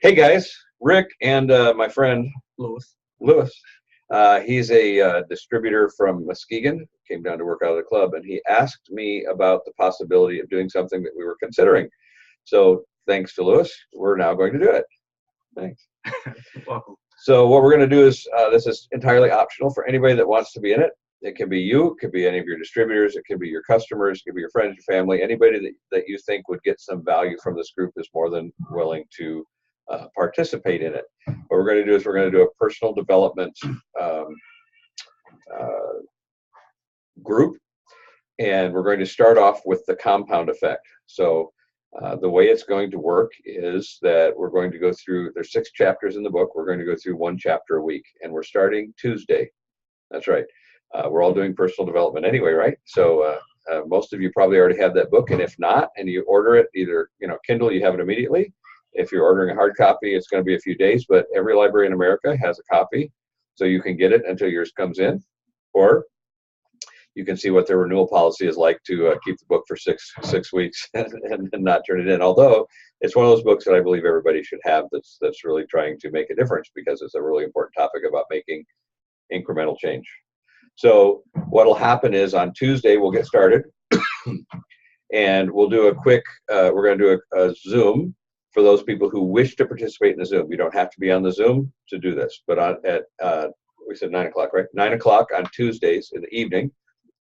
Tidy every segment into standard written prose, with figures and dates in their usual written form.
Hey guys, Rick and my friend Lewis. Lewis. He's a distributor from Muskegon, came down to work out of the club, and he asked me about the possibility of doing something that we were considering. So thanks to Lewis, we're now going to do it. Thanks. Welcome. So what we're going to do is this is entirely optional for anybody that wants to be in it. It can be you, it could be any of your distributors, it could be your customers, it could be your friends, your family, anybody that you think would get some value from this group is more than willing to participate in it. What we're going to do is we're going to do a personal development uh, group, and we're going to start off with the compound effect. So the way it's going to work is that we're going to go through, there's 6 chapters in the book. We're going to go through 1 chapter a week, and we're starting Tuesday. That's right. We're all doing personal development anyway, right? So most of you probably already have that book, and if not, and you order it, either Kindle, you have it immediately. If you're ordering a hard copy, it's going to be a few days, but every library in America has a copy, so you can get it until yours comes in, or you can see what their renewal policy is like to keep the book for six weeks and not turn it in. Although it's one of those books that I believe everybody should have that's really trying to make a difference, because it's a really important topic about making incremental change. So what'll happen is on Tuesday we'll get started, and we'll do a quick. We're going to do a Zoom for those people who wish to participate in the Zoom. You don't have to be on the Zoom to do this, but at we said 9 o'clock, right? 9 o'clock on Tuesdays in the evening,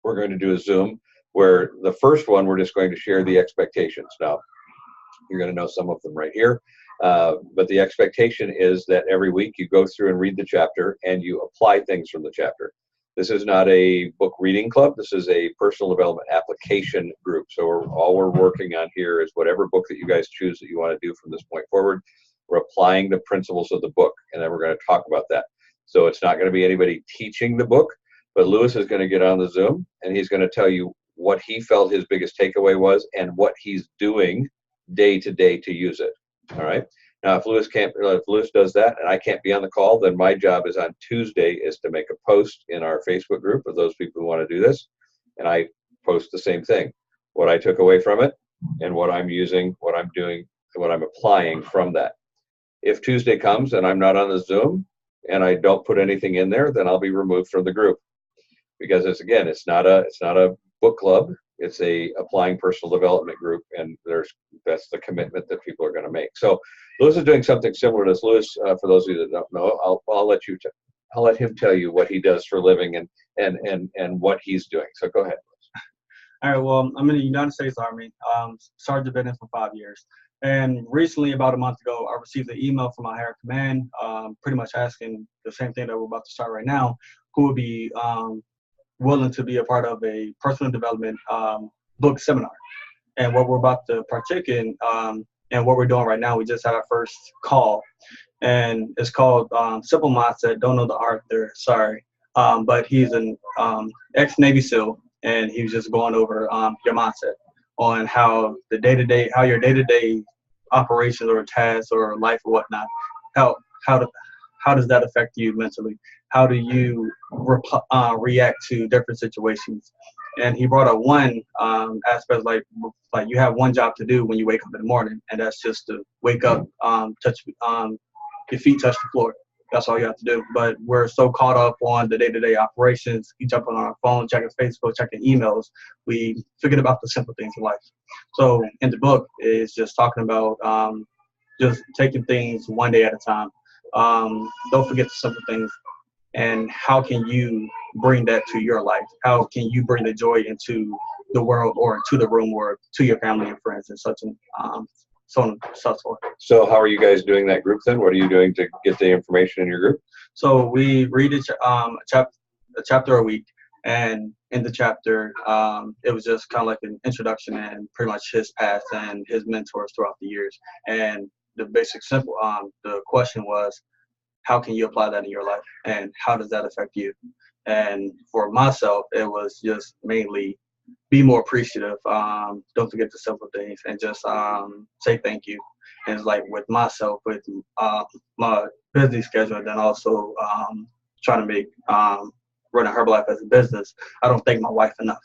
we're going to do a Zoom where the first one we're just going to share the expectations. Now, you're going to know some of them right here, but the expectation is that every week you go through and read the chapter and you apply things from the chapter. This is not a book reading club. This is a personal development application group. So all we're working on here is whatever book that you guys choose that you want to do from this point forward. We're applying the principles of the book, and then we're going to talk about that. So it's not going to be anybody teaching the book, but Lewis is going to get on the Zoom, and he's going to tell you what he felt his biggest takeaway was and what he's doing day to day to use it. All right. Now, if Lewis does that and I can't be on the call, then my job is on Tuesday is to make a post in our Facebook group of those people who want to do this, and I post the same thing, what I took away from it and what I'm using, what I'm doing, and what I'm applying from that. If Tuesday comes and I'm not on the Zoom and I don't put anything in there, then I'll be removed from the group, because it's not a book club. It's a applying personal development group, and that's the commitment that people are going to make. So Lewis is doing something similar to this. Lewis, for those of you that don't know, I'll let him tell you what he does for a living and what he's doing. So go ahead. All right. Well, I'm in the United States Army. Sergeant been in for 5 years, and recently, about a month ago, I received an email from my higher command, pretty much asking the same thing that we're about to start right now, who would be willing to be a part of a personal development book seminar. And what we're about to partake in, and what we're doing right now, we just had our first call, and it's called Simple Mindset. Don't know the art there, sorry. But he's an ex-Navy SEAL, and he was just going over your mindset on how your day-to-day operations or tasks or life or whatnot, how does that affect you mentally? How do you react to different situations? And he brought up one aspect, like you have one job to do when you wake up in the morning, and that's just to wake up, touch your feet touch the floor. That's all you have to do. But we're so caught up on the day-to-day operations, we jump on our phone, checking Facebook, checking emails, we forget about the simple things in life. So in the book is just talking about just taking things one day at a time. Don't forget the simple things. And how can you bring that to your life? How can you bring the joy into the world, or to the room, or to your family and friends, and such, and so on and so forth. So how are you guys doing that group then? What are you doing to get the information in your group? So we read a chapter a week, and in the chapter, it was just kind of like an introduction and pretty much his past and his mentors throughout the years. And the basic simple, the question was, how can you apply that in your life, and how does that affect you? And for myself, it was just mainly be more appreciative. Don't forget the simple things, and just say thank you. And it's like with myself, with my busy schedule, and then also trying to make running Herbalife as a business, I don't thank my wife enough.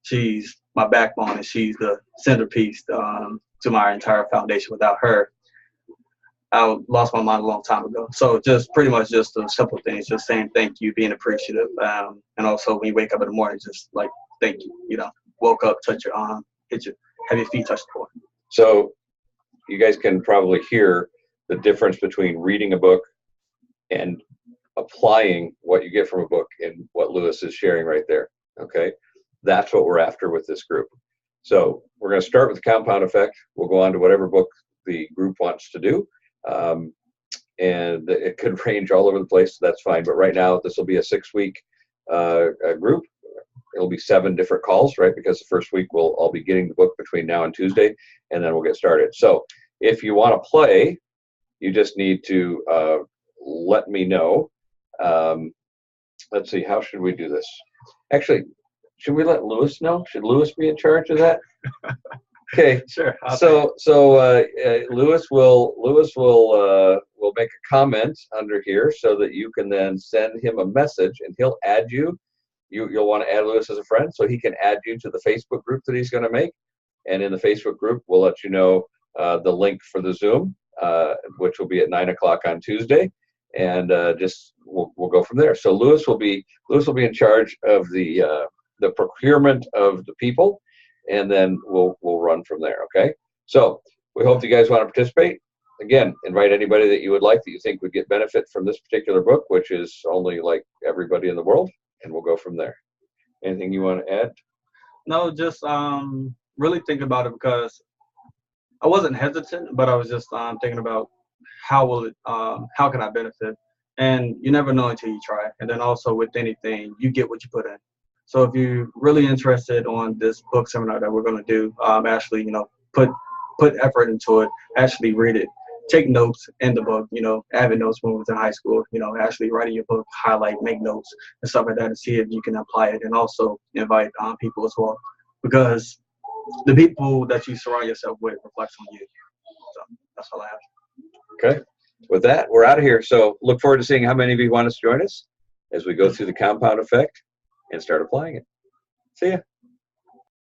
She's my backbone, and she's the centerpiece to my entire foundation. Without her, I lost my mind a long time ago. So just pretty much just the simple things, just saying thank you, being appreciative, and also when you wake up in the morning, just like thank you. Woke up, touch your arm, have your feet touch the floor. So you guys can probably hear the difference between reading a book and applying what you get from a book and what Lewis is sharing right there. Okay, that's what we're after with this group. So we're going to start with the compound effect. We'll go on to whatever book the group wants to do. And it could range all over the place, so that's fine. But right now, this will be a 6-week group. It'll be 7 different calls, right? Because the first week we'll all be getting the book between now and Tuesday, and then we'll get started. So if you want to play, you just need to let me know. Let's see, how should we do this? Actually, should we let Lewis know? Should Lewis be in charge of that? Okay. Sure. So Lewis will make a comment under here so that you can then send him a message, and he'll add you. You'll want to add Lewis as a friend, so he can add you to the Facebook group that he's going to make. And in the Facebook group, we'll let you know the link for the Zoom, which will be at 9 o'clock on Tuesday, and we'll go from there. So Lewis will be in charge of the procurement of the people, and then we'll run from there. Okay. So we hope you guys want to participate. Again, invite anybody that you would like that you think would get benefit from this particular book, which is only like everybody in the world, and we'll go from there. Anything you want to add? No, just really think about it, because I wasn't hesitant, but I was just thinking about how can I benefit? And you never know until you try. And then also with anything, you get what you put in. So if you're really interested on this book seminar that we're going to do, actually, put effort into it, actually read it, take notes in the book, having notes when we was in high school, actually writing your book, highlight, make notes and stuff like that, and see if you can apply it, and also invite people as well, because the people that you surround yourself with reflects on you. So that's all I have. Okay. With that, we're out of here. So look forward to seeing how many of you want us to join us as we go through the compound effect and start applying it. See ya.